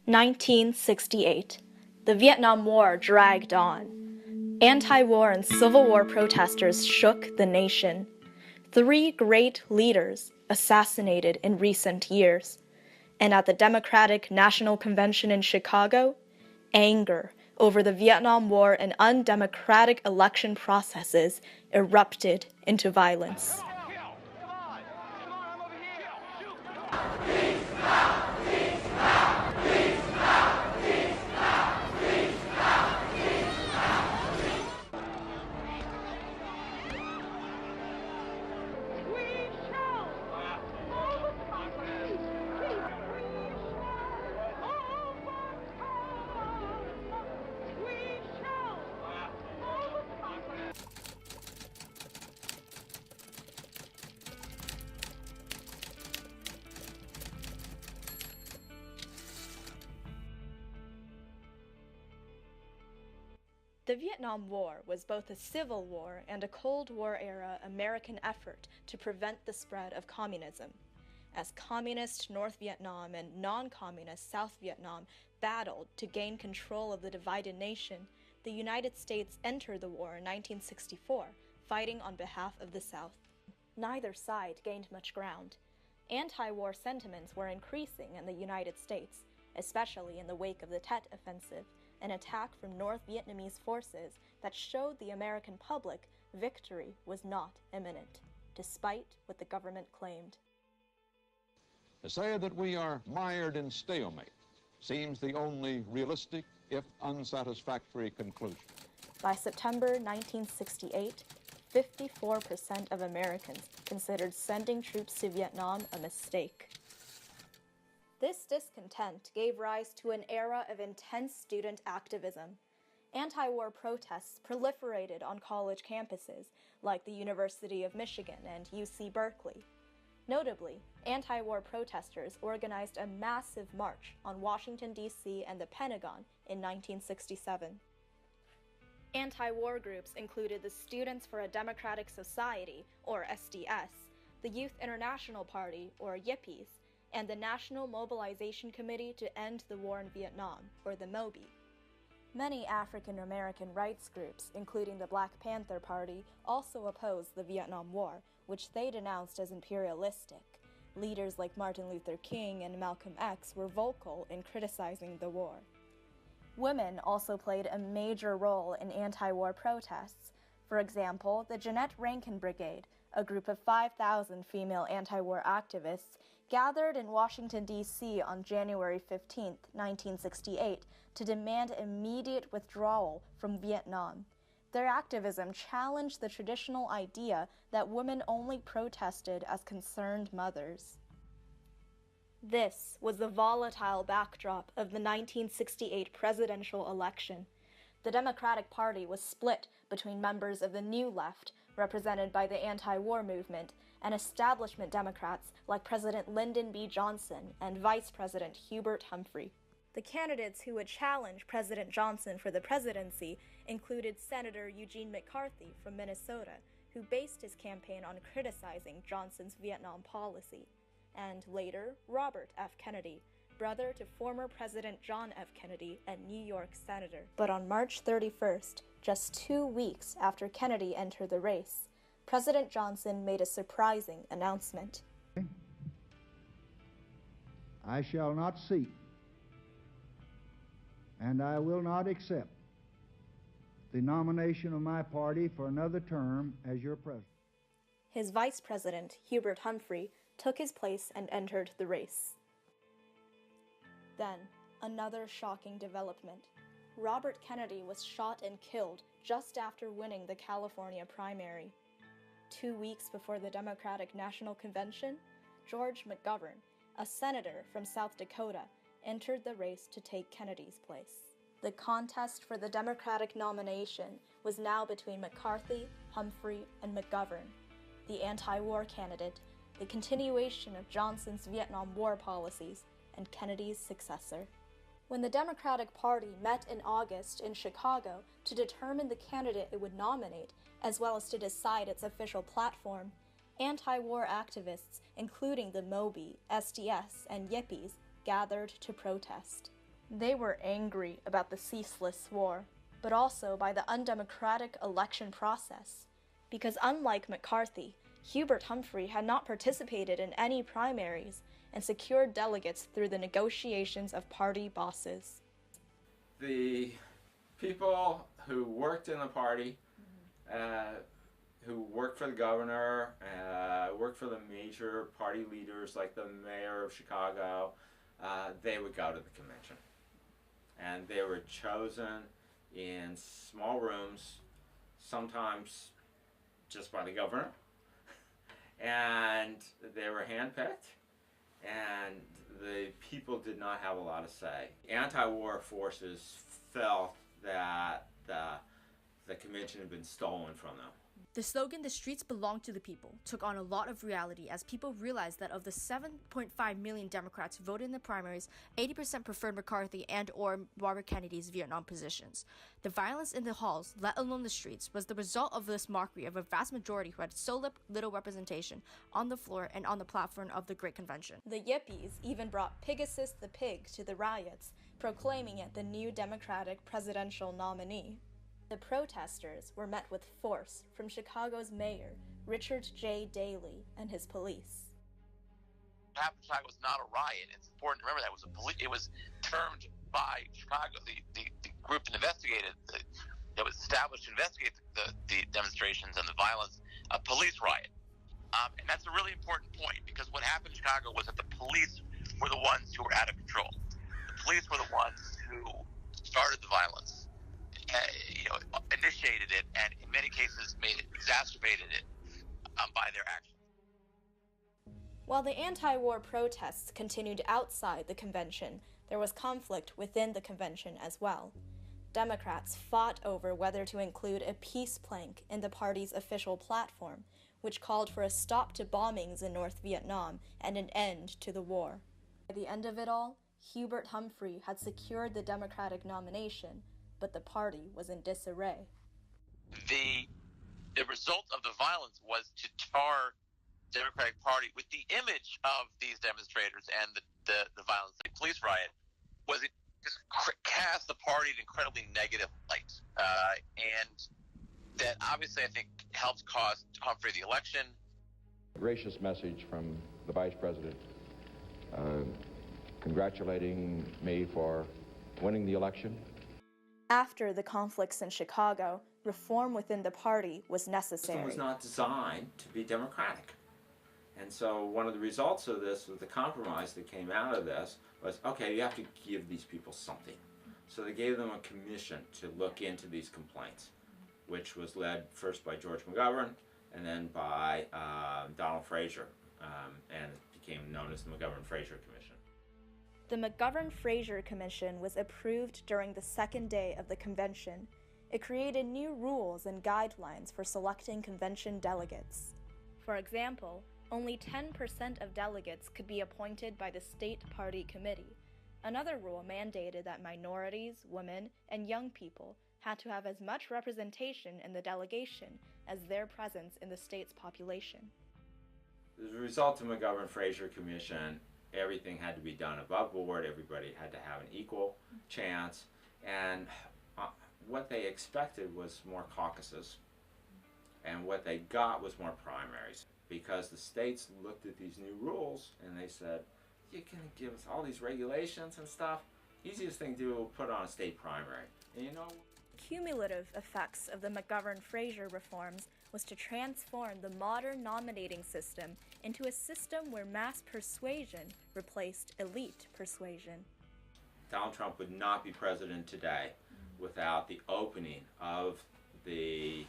1968. The Vietnam War dragged on. Anti-war and Civil War protesters shook the nation. 3 great leaders assassinated in recent years. And at the Democratic National Convention in Chicago, anger over the Vietnam War and undemocratic election processes erupted into violence. The Vietnam War was both a Civil War and a Cold War-era American effort to prevent the spread of communism. As communist North Vietnam and non-communist South Vietnam battled to gain control of the divided nation, the United States entered the war in 1964, fighting on behalf of the South. Neither side gained much ground. Anti-war sentiments were increasing in the United States, especially in the wake of the Tet Offensive, an attack from North Vietnamese forces that showed the American public victory was not imminent, despite what the government claimed. To say that we are mired in stalemate seems the only realistic, if unsatisfactory, conclusion. By September 1968, 54% of Americans considered sending troops to Vietnam a mistake. This discontent gave rise to an era of intense student activism. Anti-war protests proliferated on college campuses, like the University of Michigan and UC Berkeley. Notably, anti-war protesters organized a massive march on Washington, D.C. and the Pentagon in 1967. Anti-war groups included the Students for a Democratic Society, or SDS, the Youth International Party, or Yippies, and the National Mobilization Committee to End the War in Vietnam, or the MOBI. Many African American rights groups, including the Black Panther Party, also opposed the Vietnam War, which they denounced as imperialistic. Leaders like Martin Luther King and Malcolm X were vocal in criticizing the war. Women also played a major role in anti-war protests. For example, the Jeanette Rankin Brigade, a group of 5,000 female anti-war activists, gathered in Washington, D.C. on January 15, 1968, to demand immediate withdrawal from Vietnam. Their activism challenged the traditional idea that women only protested as concerned mothers. This was the volatile backdrop of the 1968 presidential election. The Democratic Party was split between members of the New Left, represented by the anti-war movement, and establishment Democrats like President Lyndon B. Johnson and Vice President Hubert Humphrey. The candidates who would challenge President Johnson for the presidency included Senator Eugene McCarthy from Minnesota, who based his campaign on criticizing Johnson's Vietnam policy, and later Robert F. Kennedy, brother to former President John F. Kennedy and New York Senator. But on March 31st, just 2 weeks after Kennedy entered the race, President Johnson made a surprising announcement. I shall not seek, and I will not accept the nomination of my party for another term as your president. His vice president, Hubert Humphrey, took his place and entered the race. Then, another shocking development. Robert Kennedy was shot and killed just after winning the California primary. 2 weeks before the Democratic National Convention, George McGovern, a senator from South Dakota, entered the race to take Kennedy's place. The contest for the Democratic nomination was now between McCarthy, Humphrey, and McGovern, the anti-war candidate, the continuation of Johnson's Vietnam War policies, and Kennedy's successor. When the Democratic Party met in August in Chicago to determine the candidate it would nominate, as well as to decide its official platform, anti-war activists, including the MOBI, SDS, and Yippies, gathered to protest. They were angry about the ceaseless war, but also by the undemocratic election process, because unlike McCarthy, Hubert Humphrey had not participated in any primaries and secured delegates through the negotiations of party bosses. The people who worked in the party, who worked for the governor, worked for the major party leaders like the mayor of Chicago, they would go to the convention. And they were chosen in small rooms, sometimes just by the governor, and they were handpicked, and the people did not have a lot of say. Anti-war forces felt that the convention had been stolen from them. The slogan, "The streets belong to the people," took on a lot of reality as people realized that of the 7.5 million Democrats voted in the primaries, 80% preferred McCarthy and or Robert Kennedy's Vietnam positions. The violence in the halls, let alone the streets, was the result of this mockery of a vast majority who had so little representation on the floor and on the platform of the Great Convention. The Yippies even brought Pegasus the pig to the riots, proclaiming it the new Democratic presidential nominee. The protesters were met with force from Chicago's mayor, Richard J. Daley, and his police. What happened in Chicago was not a riot. It's important to remember that it was termed by Chicago, the group that investigated, that was established to investigate the demonstrations and the violence, a police riot. And that's a really important point, because what happened in Chicago was that the police were the ones who were out of control. The police were the ones who started the violence. Initiated it, and in many cases exacerbated it by their actions. While the anti-war protests continued outside the convention, there was conflict within the convention as well. Democrats fought over whether to include a peace plank in the party's official platform, which called for a stop to bombings in North Vietnam and an end to the war. By the end of it all, Hubert Humphrey had secured the Democratic nomination, but the party was in disarray. The result of the violence was to tar the Democratic Party with the image of these demonstrators and the violence. The police riot was it just cast the party in an incredibly negative light, and that obviously I think helped cost Humphrey the election. Gracious message from the Vice President congratulating me for winning the election. After the conflicts in Chicago, reform within the party was necessary. The system was not designed to be democratic. And so one of the results of this, with the compromise that came out of this, was, okay, you have to give these people something. So they gave them a commission to look into these complaints, which was led first by George McGovern and then by Donald Fraser, and it became known as the McGovern-Fraser Commission. The McGovern-Fraser Commission was approved during the second day of the convention. It created new rules and guidelines for selecting convention delegates. For example, only 10% of delegates could be appointed by the state party committee. Another rule mandated that minorities, women, and young people had to have as much representation in the delegation as their presence in the state's population. As a result of the McGovern-Fraser Commission, everything had to be done above board. Everybody had to have an equal chance, and what they expected was more caucuses, and what they got was more primaries, because the states looked at these new rules and they said, you're going to give us all these regulations and stuff. Easiest thing to do is put on a state primary. And you know, Cumulative effects of the McGovern-Fraser reforms was to transform the modern nominating system into a system where mass persuasion replaced elite persuasion. Donald Trump would not be president today without the opening of the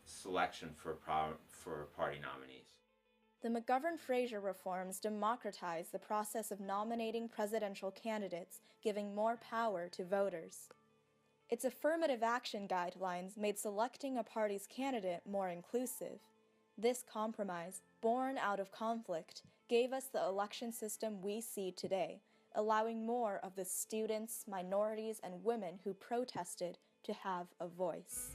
selection for party nominees. The McGovern-Fraser reforms democratized the process of nominating presidential candidates, giving more power to voters. Its affirmative action guidelines made selecting a party's candidate more inclusive. This compromise, born out of conflict, gave us the election system we see today, allowing more of the students, minorities, and women who protested to have a voice.